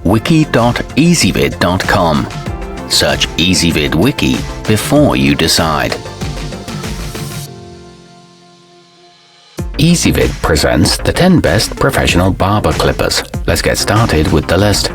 wiki.ezvid.com. Search Ezvid Wiki before you decide. Ezvid presents the 10 best professional barber clippers. Let's get started with the list.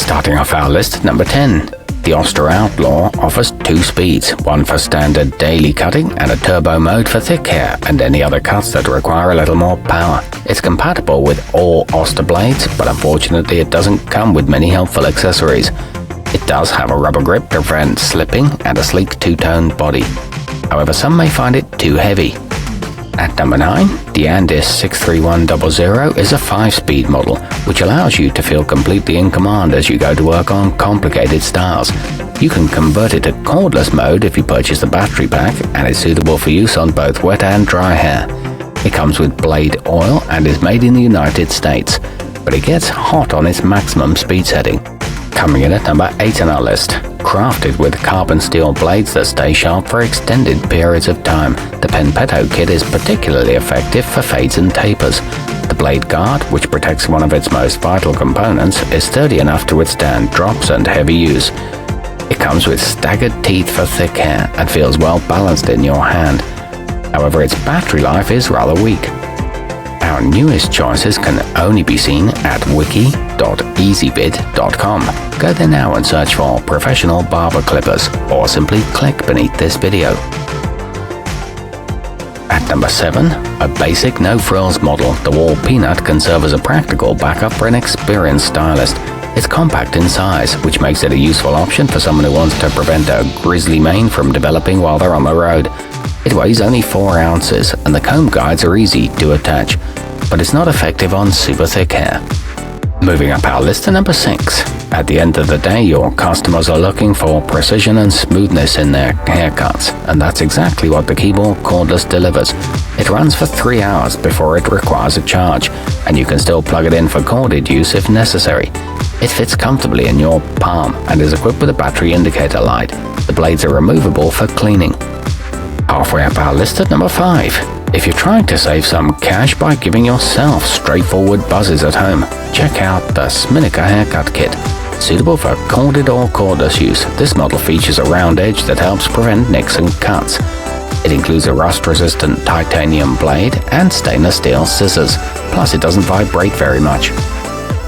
Starting off our list at number 10. The Oster Outlaw offers 2 speeds, one for standard daily cutting and a turbo mode for thick hair and any other cuts that require a little more power. It's compatible with all Oster blades, but unfortunately it doesn't come with many helpful accessories. It does have a rubber grip to prevent slipping and a sleek two-toned body. However, some may find it too heavy. At number 9, the Andis 63100 is a 5-speed model, which allows you to feel completely in command as you go to work on complicated styles. You can convert it to cordless mode if you purchase the battery pack, and is suitable for use on both wet and dry hair. It comes with blade oil and is made in the United States, but it gets hot on its maximum speed setting. Coming in at number 8 on our list. Crafted with carbon steel blades that stay sharp for extended periods of time, the penpetto kit is particularly effective for fades and tapers. The blade guard, which protects one of its most vital components, is sturdy enough to withstand drops and heavy use. It comes with staggered teeth for thick hair and feels well balanced in your hand. However, its battery life is rather weak. Our newest choices can only be seen at wiki.ezvid.com. Go there now and search for professional barber clippers, or simply click beneath this video. At number 7, a basic no-frills model, the Wahl Peanut can serve as a practical backup for an experienced stylist. It's compact in size, which makes it a useful option for someone who wants to prevent a grizzly mane from developing while they're on the road. It weighs only 4 ounces, and the comb guides are easy to attach, but it's not effective on super thick hair. Moving up our list to number 6. At the end of the day, your customers are looking for precision and smoothness in their haircuts, and that's exactly what the kebor cordless delivers. It runs for 3 hours before it requires a charge, and you can still plug it in for corded use if necessary. It fits comfortably in your palm and is equipped with a battery indicator light. The blades are removable for cleaning. Halfway up our list at number 5. If you're trying to save some cash by giving yourself straightforward buzzes at home, check out the sminiker haircut kit. Suitable for corded or cordless use, this model features a round edge that helps prevent nicks and cuts. It includes a rust-resistant titanium blade and stainless steel scissors, plus it doesn't vibrate very much.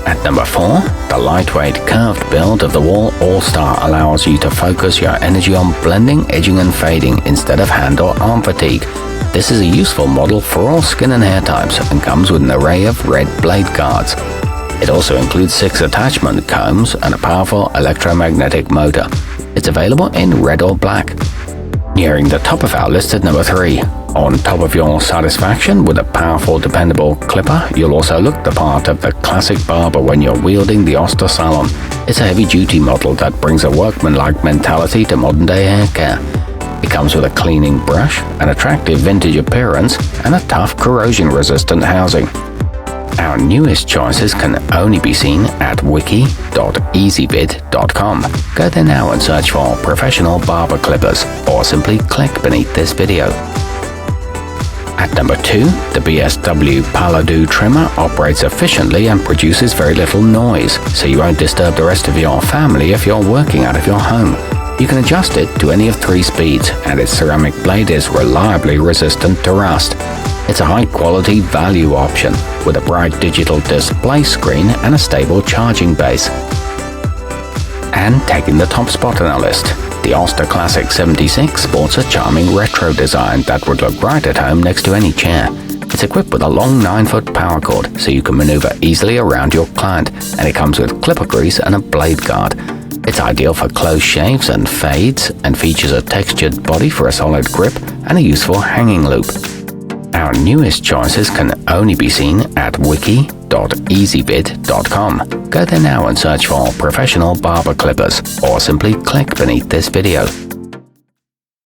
At number 4, the lightweight curved build of the Wahl All-Star allows you to focus your energy on blending, edging and fading instead of hand or arm fatigue. This is a useful model for all skin and hair types and comes with an array of red blade guards. It also includes 6 attachment combs and a powerful electromagnetic motor. It's available in red or black. Nearing the top of our list at number 3. On top of your satisfaction with a powerful, dependable clipper, you'll also look the part of the classic barber when you're wielding the Oster Salon. It's a heavy-duty model that brings a workmanlike mentality to modern-day hair care. It comes with a cleaning brush, an attractive vintage appearance, and a tough corrosion-resistant housing. Our newest choices can only be seen at wiki.ezvid.com. Go there now and search for professional barber clippers, or simply click beneath this video. At number 2, the bsw-paladou trimmer operates efficiently and produces very little noise, so you won't disturb the rest of your family if you're working out of your home. You can adjust it to any of 3 speeds, and its ceramic blade is reliably resistant to rust. It's a high-quality value option, with a bright digital display screen and a stable charging base. And taking the top spot on our list, the Oster Classic 76 sports a charming retro design that would look right at home next to any chair. It's equipped with a long 9-foot power cord, so you can maneuver easily around your client, and it comes with clipper grease and a blade guard. It's ideal for close shaves and fades, and features a textured body for a solid grip and a useful hanging loop. Our newest choices can only be seen at wiki.ezvid.com. Go there now and search for professional barber clippers, or simply click beneath this video.